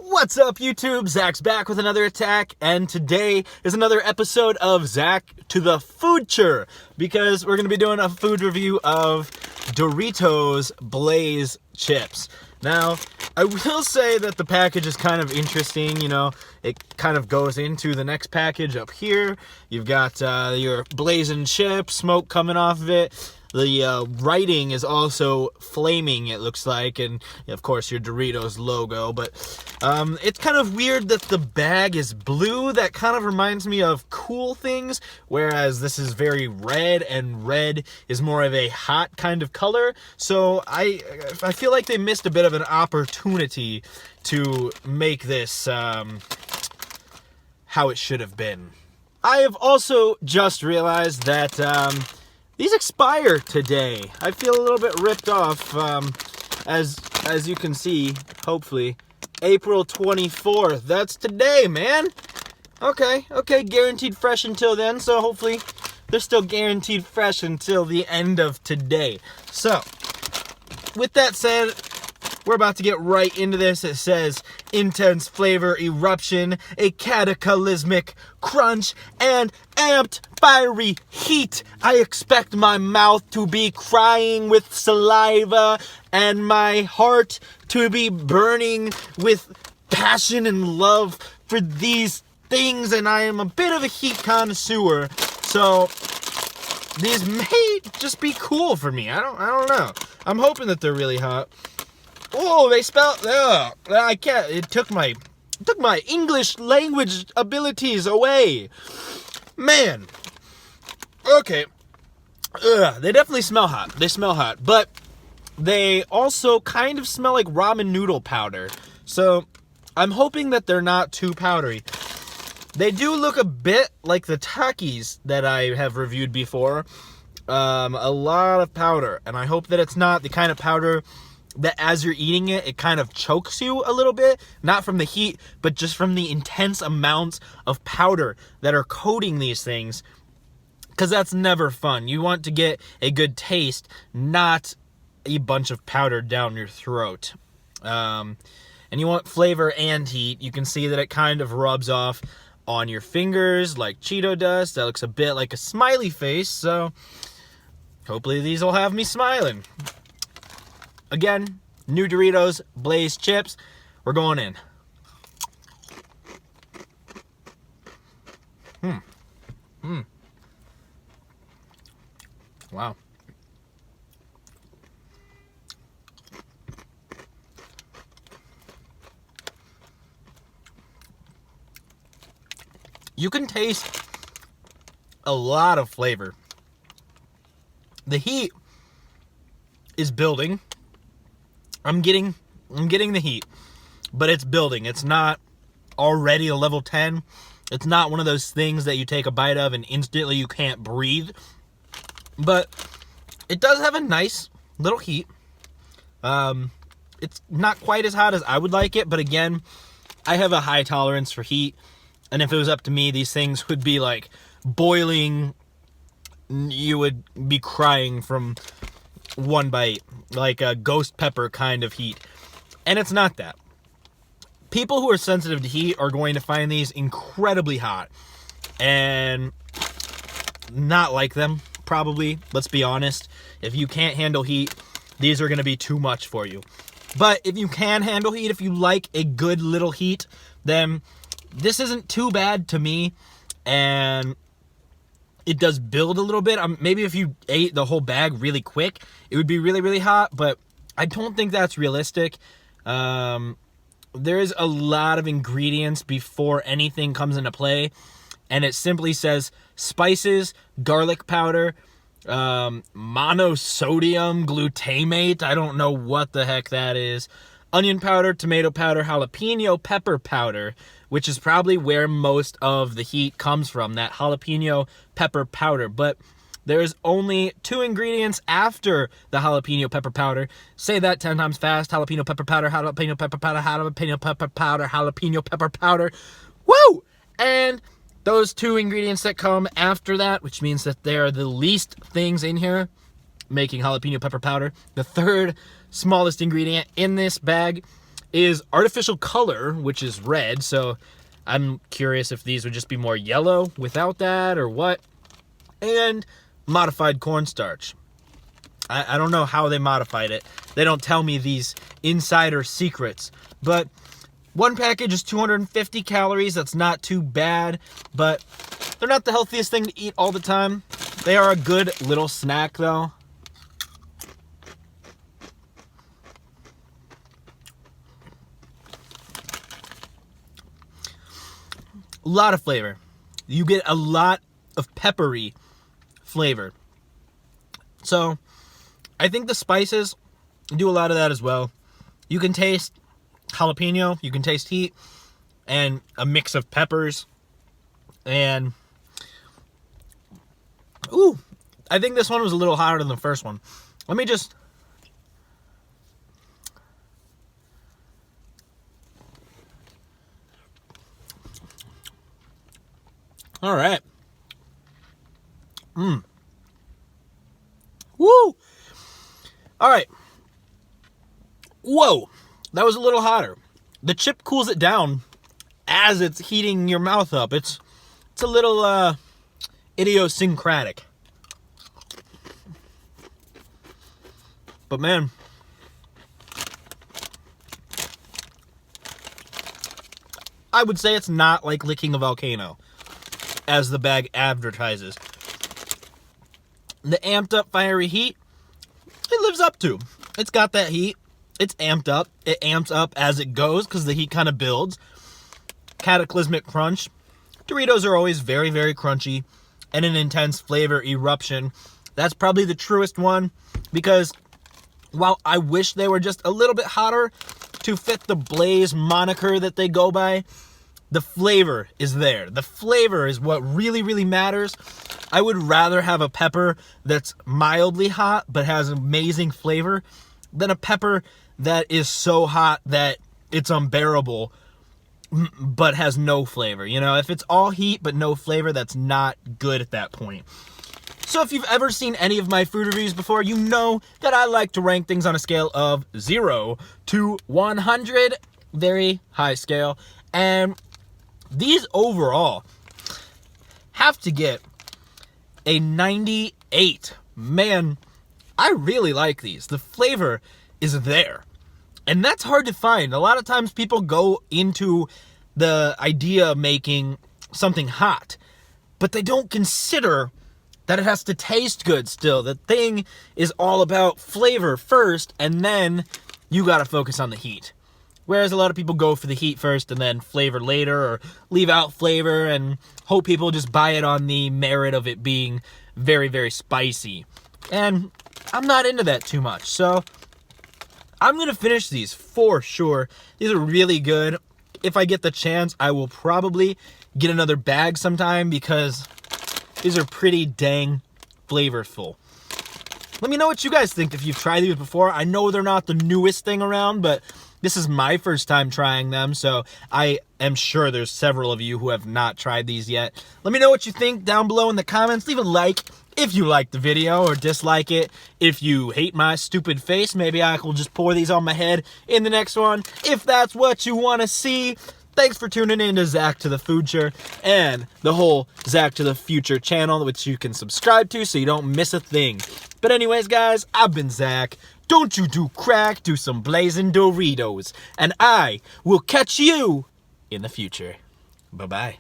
What's up, YouTube? Zach's back with another attack, and today is another episode of Zach to the Foodture, because we're going to be doing a food review of Doritos Blaze Chips. Now, I will say that the package is kind of interesting, it kind of goes into the next package up here. You've got your blazing chip, smoke coming off of it. The writing is also flaming, it looks like, and of course your Doritos logo, but it's kind of weird that the bag is blue. That kind of reminds me of Cool Things, whereas this is very red, and red is more of a hot kind of color. So I feel like they missed a bit of an opportunity to make this how it should have been. I have also just realized that these expire today. I feel a little bit ripped off, as you can see, hopefully. April 24th. That's today, man. Okay, guaranteed fresh until then, so hopefully they're still guaranteed fresh until the end of today. So, with that said, we're about to get right into this. It says, intense flavor eruption, a cataclysmic crunch, and amped fiery heat. I expect my mouth to be crying with saliva and my heart to be burning with passion and love for these things, and I am a bit of a heat connoisseur, so these may just be cool for me. I don't know. I'm hoping that they're really hot. Oh, they spelled. I can't. It took my English language abilities away. Man. Okay. They definitely smell hot. They smell hot, but they also kind of smell like ramen noodle powder. So I'm hoping that they're not too powdery. They do look a bit like the Takis that I have reviewed before. A lot of powder, and I hope that it's not the kind of powder that as you're eating it, it kind of chokes you a little bit, not from the heat, but just from the intense amounts of powder that are coating these things, because that's never fun. You want to get a good taste, not a bunch of powder down your throat. And you want flavor and heat. You can see that it kind of rubs off on your fingers like Cheeto dust. That looks a bit like a smiley face, so hopefully these will have me smiling. Again, new Doritos Blaze Chips. We're going in. Wow. You can taste a lot of flavor. The heat is building. I'm getting the heat, but it's building. It's not already a level 10. It's not one of those things that you take a bite of and instantly you can't breathe. But it does have a nice little heat. It's not quite as hot as I would like it, but again, I have a high tolerance for heat. And if it was up to me, these things would be like boiling. You would be crying from one bite, like a ghost pepper kind of heat. And it's not that. People who are sensitive to heat are going to find these incredibly hot and not like them, probably. Let's be honest. If you can't handle heat, these are going to be too much for you. But if you can handle heat, if you like a good little heat, then this isn't too bad to me. And it does build a little bit. Maybe if you ate the whole bag really quick, it would be really, really hot, but I don't think that's realistic. There is a lot of ingredients before anything comes into play, and it simply says spices, garlic powder, monosodium glutamate. I don't know what the heck that is. Onion powder, tomato powder, jalapeno pepper powder, which is probably where most of the heat comes from, that jalapeno pepper powder. But there's only 2 ingredients after the jalapeno pepper powder. Say that 10 times fast. Jalapeno pepper powder, jalapeno pepper powder, jalapeno pepper powder, jalapeno pepper powder. Woo! And those 2 ingredients that come after that, which means that they are the least things in here, making jalapeno pepper powder. The third smallest ingredient in this bag is artificial color, which is red. So I'm curious if these would just be more yellow without that or what. And modified cornstarch. I don't know how they modified it. They don't tell me these insider secrets. But one package is 250 calories. That's not too bad. But they're not the healthiest thing to eat all the time. They are a good little snack, though. A lot of flavor. You get a lot of peppery flavor. So I think the spices do a lot of that as well. You can taste jalapeno, you can taste heat, and a mix of peppers. And, ooh, I think this one was a little hotter than the first one. Let me just... All right. Woo! All right. Whoa, that was a little hotter. The chip cools it down as it's heating your mouth up. It's a little idiosyncratic. But man, I would say it's not like licking a volcano, as the bag advertises. The amped up fiery heat, it lives up to. It's got that heat. It's amped up. It amps up as it goes because the heat kind of builds. Cataclysmic crunch. Doritos are always very, very crunchy and an intense flavor eruption. That's probably the truest one because while I wish they were just a little bit hotter to fit the Blaze moniker that they go by, the flavor is there. The flavor is what really, really matters. I would rather have a pepper that's mildly hot but has amazing flavor than a pepper that is so hot that it's unbearable but has no flavor. You know, if it's all heat but no flavor, that's not good at that point. So if you've ever seen any of my food reviews before, you know that I like to rank things on a scale of 0 to 100. Very high scale. And these overall have to get a 98. Man, I really like these. The flavor is there. And that's hard to find. A lot of times people go into the idea of making something hot, but they don't consider that it has to taste good still. The thing is all about flavor first, and then you gotta focus on the heat. Whereas a lot of people go for the heat first and then flavor later, or leave out flavor and hope people just buy it on the merit of it being very, very spicy. And I'm not into that too much, so I'm gonna finish these for sure. These are really good. If I get the chance, I will probably get another bag sometime because these are pretty dang flavorful. Let me know what you guys think if you've tried these before. I know they're not the newest thing around, but this is my first time trying them, so I am sure there's several of you who have not tried these yet. Let me know what you think down below in the comments. Leave a like if you like the video, or dislike it if you hate my stupid face. Maybe I will just pour these on my head in the next one, if that's what you want to see. Thanks for tuning in to Zach to the Future and the whole Zach to the Future channel, which you can subscribe to so you don't miss a thing. But anyways, guys, I've been Zach. Don't you do crack, do some blazing Doritos. And I will catch you in the future. Bye-bye.